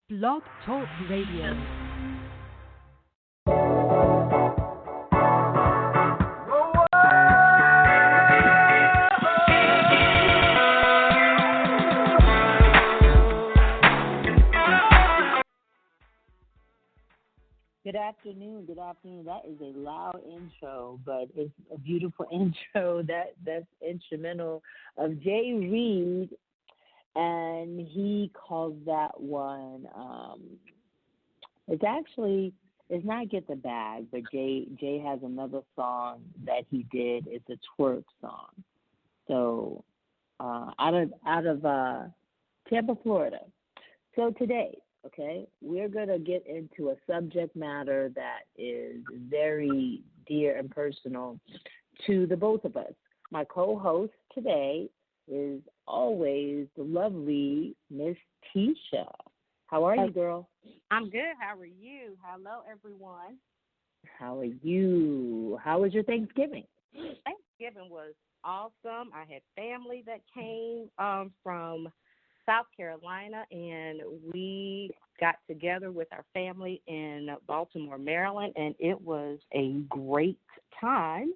Blog Talk Radio. Good afternoon. Good afternoon. That is a loud intro, but it's a beautiful intro. That's instrumental of Jay Reed, and he calls that one. It's not Get the Bag, but Jay has another song that he did. It's a twerk song. So out of Tampa, Florida. So today, okay, we're going to get into a subject matter that is very dear and personal to the both of us. My co-host today is always the lovely Miss Tisha. How are you, girl? I'm good. How are you? Hello, everyone. How are you? How was your Thanksgiving? Thanksgiving was awesome. I had family that came from South Carolina, and we got together with our family in Baltimore, Maryland, and it was a great time.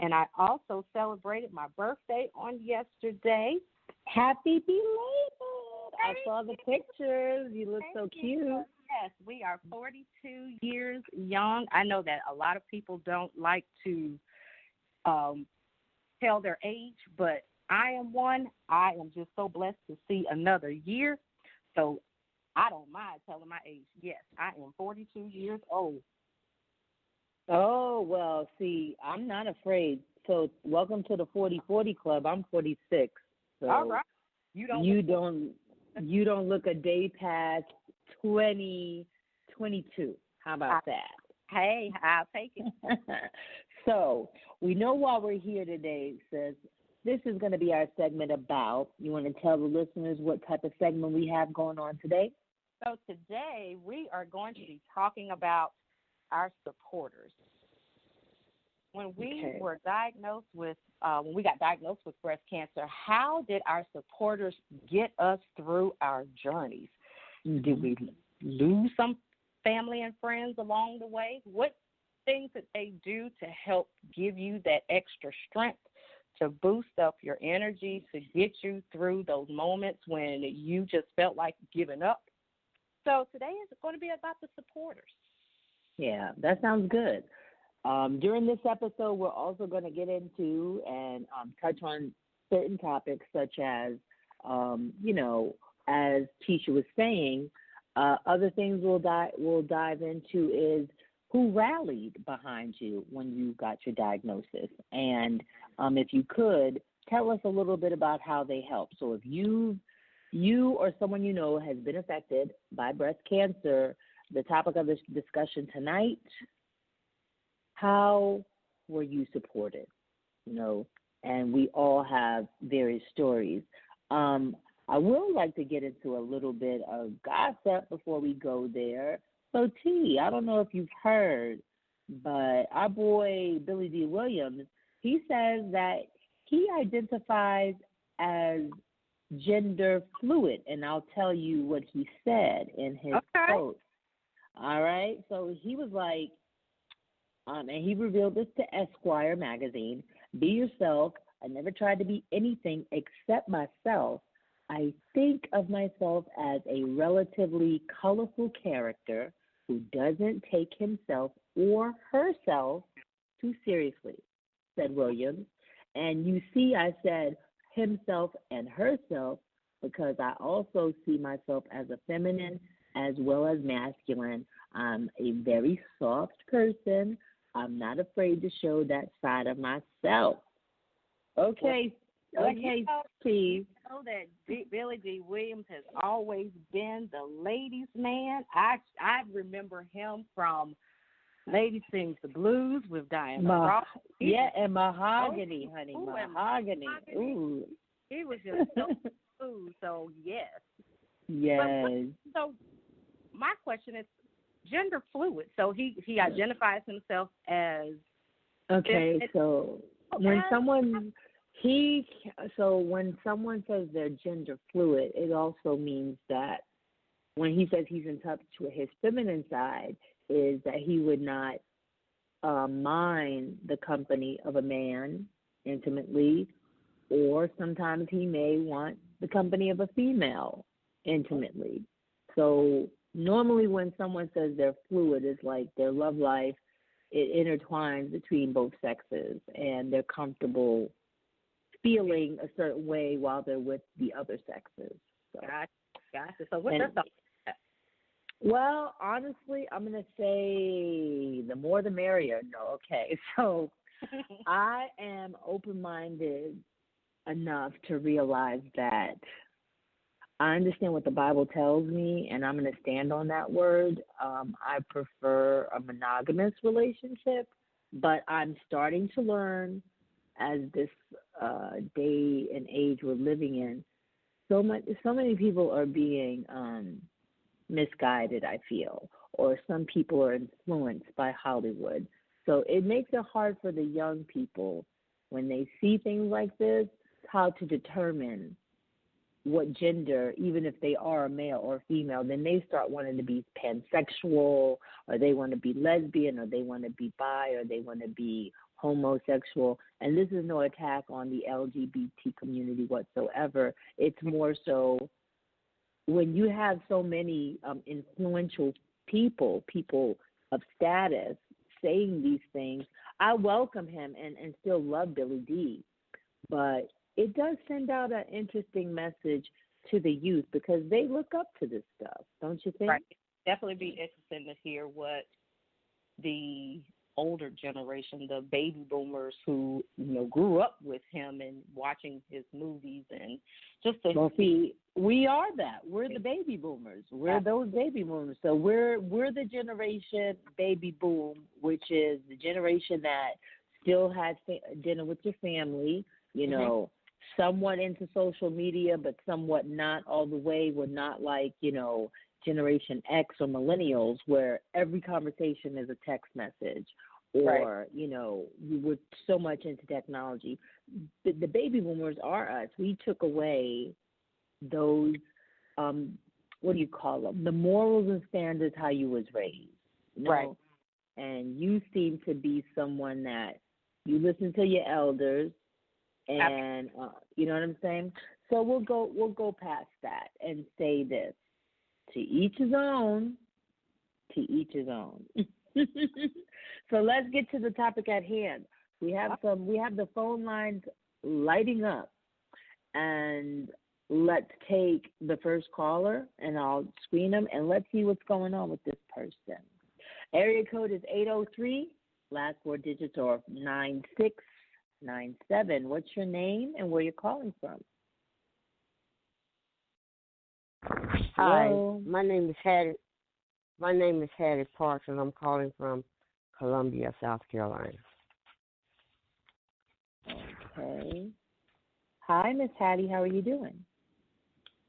And I also celebrated my birthday on yesterday. Happy belated. I saw the pictures. You look so cute. Yes, we are 42 years young. I know that a lot of people don't like to tell their age, but I am one. I am just so blessed to see another year. So I don't mind telling my age. Yes, I am 42 years old. Oh, well, see, I'm not afraid. So welcome to the 40-40 club. I'm 46. So all right. You don't look a day past 2022. How about that? Hey, I'll take it. So we know why we're here today, sis. This is going to be our segment about, you want to tell the listeners what type of segment we have going on today? So today we are going to be talking about our supporters. When we were diagnosed with, when we got diagnosed with breast cancer, how did our supporters get us through our journeys? Mm-hmm. Did we lose some family and friends along the way? What things did they do to help give you that extra strength, to boost up your energy, to get you through those moments when you just felt like giving up? So today is going to be about the supporters. Yeah, that sounds good. During this episode, we're also going to get into and touch on certain topics such as, as Tisha was saying, other things we'll dive into is who rallied behind you when you got your diagnosis. And if you could, tell us a little bit about how they help. So if you or someone you know has been affected by breast cancer, the topic of this discussion tonight, how were you supported? And we all have various stories. I would like to get into a little bit of gossip before we go there. So, T, I don't know if you've heard, but our boy Billy D. Williams, he says that he identifies as gender fluid, and I'll tell you what he said in his quote. All right? So he was like, and he revealed this to Esquire magazine, "Be yourself. I never tried to be anything except myself. I think of myself as a relatively colorful character who doesn't take himself or herself too seriously," said Williams. And you see, I said himself and herself because I also see myself as a feminine as well as masculine. I'm a very soft person. I'm not afraid to show that side of myself. Okay, Steve. You know that Billy D. Williams has always been the ladies' man. I remember him from Lady Sings the Blues with Diana Ross. Yeah, and Mahogany, honey. Mahogany. Ooh. He was just so smooth, so yes. Yes. So my question is gender fluid. So he identifies himself as so when someone when someone says they're gender fluid, it also means that when he says he's in touch with his feminine side, is that he would not mind the company of a man intimately, or sometimes he may want the company of a female intimately. So normally when someone says they're fluid, it's like their love life, it intertwines between both sexes, and they're comfortable feeling a certain way while they're with the other sexes. So, gotcha. So what's your thought? Well, honestly, I'm going to say the more the merrier. No, okay. So I am open-minded enough to realize that I understand what the Bible tells me, and I'm going to stand on that word. I prefer a monogamous relationship, but I'm starting to learn as this day and age we're living in. So many people are being misguided, I feel, or some people are influenced by Hollywood. So it makes it hard for the young people when they see things like this, how to determine what gender, even if they are a male or female. Then they start wanting to be pansexual, or they want to be lesbian, or they want to be bi, or they want to be homosexual. And this is no attack on the LGBT community whatsoever. It's more so when you have so many influential people of status saying these things. I welcome him and still love Billy D, but it does send out an interesting message to the youth because they look up to this stuff, don't you think? Right. Definitely be interesting to hear what the older generation, the baby boomers who, grew up with him and watching his movies and just to see, we are that. We're the baby boomers. We're those baby boomers. So we're the generation baby boom, which is the generation that still has dinner with your family, somewhat into social media, but somewhat not all the way. We're not like, Generation X or millennials where every conversation is a text message or, we were so much into technology. The baby boomers are us. We took away those, what do you call them? The morals and standards, how you was raised. Right. And you seem to be someone that you listen to your elders, and you know what I'm saying? So we'll go past that and say this: to each his own. To each his own. So let's get to the topic at hand. We have the phone lines lighting up, and let's take the first caller, and I'll screen them, and let's see what's going on with this person. Area code is 803. Last four digits are 9697. What's your name and where you're calling from? Hi, Hello? my name is Hattie. My name is Hattie Parks, and I'm calling from Columbia, South Carolina. Okay. Hi, Miss Hattie. How are you doing?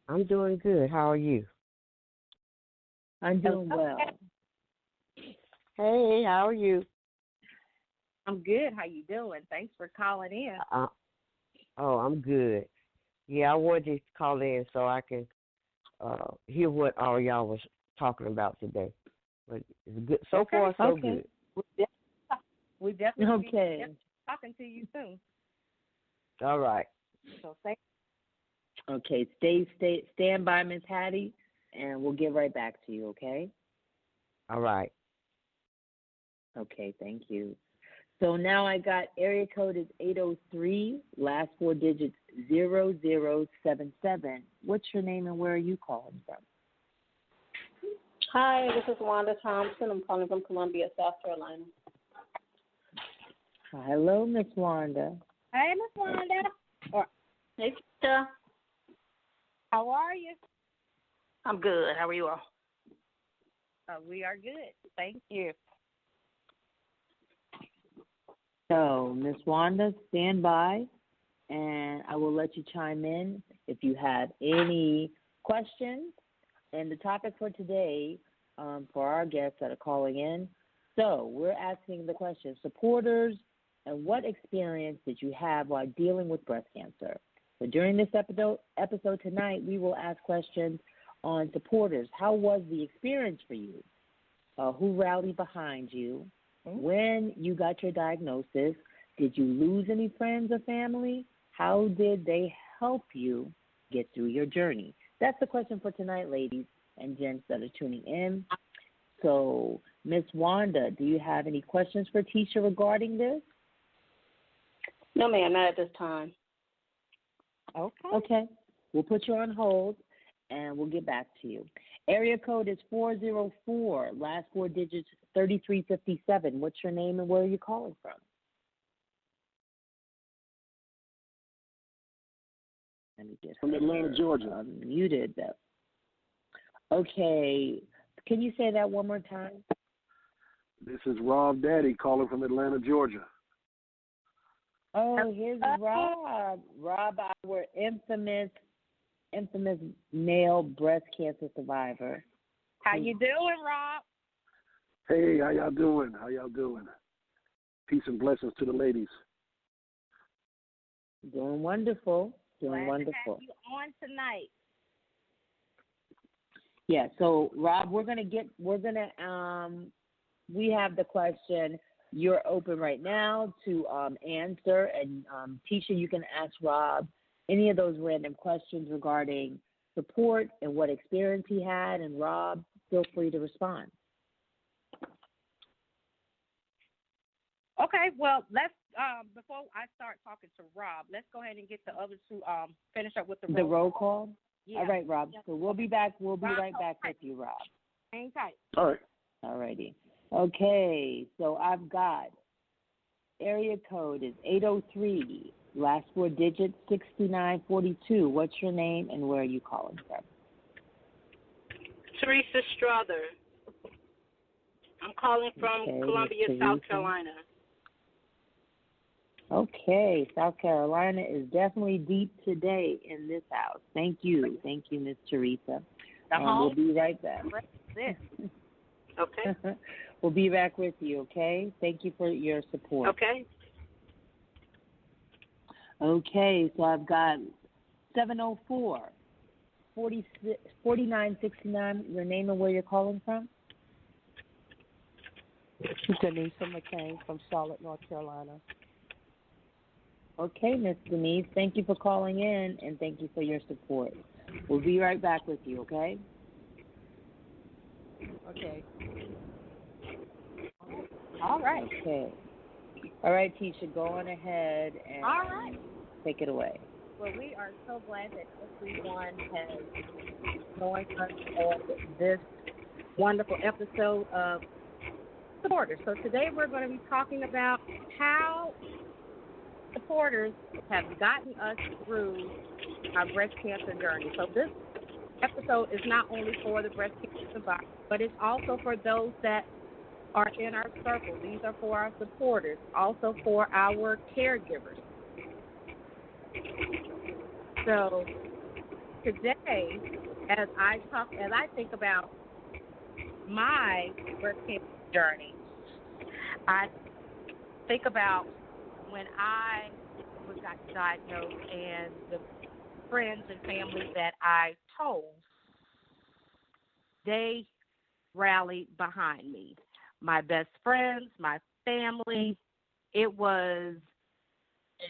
I'm doing good. How are you? I'm doing well. Hey, how are you? I'm good. How you doing? Thanks for calling in. I'm good. Yeah, I wanted to call in so I can hear what all y'all was talking about today. But it's good so far. So good. We definitely okay. Be talking to you soon. All right. So thank. Okay, stand by, Miss Hattie, and we'll get right back to you. Okay. All right. Okay, thank you. So now I got area code is 803, last four digits 0077. What's your name and where are you calling from? Hi, this is Wanda Thompson. I'm calling from Columbia, South Carolina. Hello, Miss Wanda. Hey, Miss Wanda. Hey, Keisha. How are you? I'm good. How are you all? We are good. Thank you. So, Miss Wanda, stand by, and I will let you chime in if you have any questions. And the topic for today, for our guests that are calling in, so we're asking the question, supporters, and what experience did you have while dealing with breast cancer? So during this episode tonight, we will ask questions, on supporters. How was the experience for you? Who rallied behind you? When you got your diagnosis, did you lose any friends or family? How did they help you get through your journey? That's the question for tonight, ladies and gents that are tuning in. So, Miss Wanda, do you have any questions for Tisha regarding this? No, ma'am, not at this time. Okay. We'll put you on hold, and we'll get back to you. Area code is 404, last four digits 3357. What's your name and where are you calling from? Let me get from Atlanta, Georgia. Muted that. Okay. Can you say that one more time? This is Rob Daddy calling from Atlanta, Georgia. Oh, here's Rob. Rob, our infamous male breast cancer survivor. How you doing, Rob? Hey, how y'all doing? Peace and blessings to the ladies. Doing wonderful. Glad to have you on tonight. Yeah, so Rob, we have the question. You're open right now to answer, and Tisha, you can ask Rob any of those random questions regarding support and what experience he had, and Rob, feel free to respond. Okay, well, let's before I start talking to Rob, let's go ahead and get the others to finish up with the roll call. Yeah. All right, Rob. Yeah. So we'll be back. We'll be right back with you, Rob. Hang tight. All right. All righty. Okay, so I've got area code is 803, last four digits 6942. What's your name and where are you calling from? Teresa Strother. I'm calling from Columbia, South Carolina. Okay, South Carolina is definitely deep today in this house. Thank you, Miss Teresa. We'll be right back. Okay. We'll be back with you, okay? Thank you for your support. Okay. Okay, so I've got 704, 4969, your name and where you're calling from? Denise McCain from Charlotte, North Carolina. Okay, Miss Denise, thank you for calling in and thank you for your support. We'll be right back with you, okay? Okay. All right. Okay. All right, Tisha, go on ahead and take it away. Well, we are so glad that everyone has joined us on this wonderful episode of Supporters. So today we're going to be talking about how supporters have gotten us through our breast cancer journey. So this episode is not only for the breast cancer survivors, but it's also for those that are in our circle. These are for our supporters, also for our caregivers. So today, as I think about my breast cancer journey, I think about when I got diagnosed and the friends and family that I told, they rallied behind me. My best friends, my family, it was a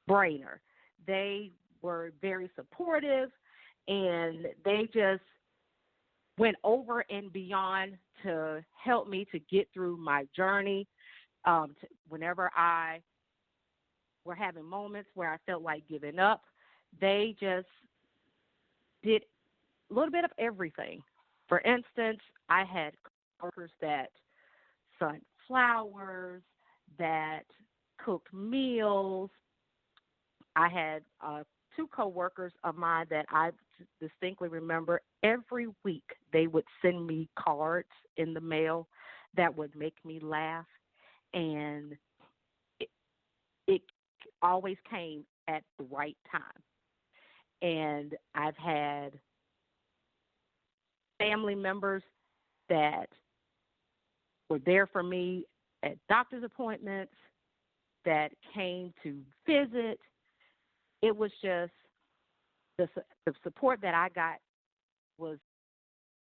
no-brainer. They were very supportive, and they just went over and beyond to help me to get through my journey. Whenever I were having moments where I felt like giving up, they just did a little bit of everything. For instance, I had coworkers that sent flowers, that cooked meals. I had two coworkers of mine that I distinctly remember every week they would send me cards in the mail that would make me laugh, and it always came at the right time. And I've had family members that were there for me at doctor's appointments, that came to visit. It was just the support that I got was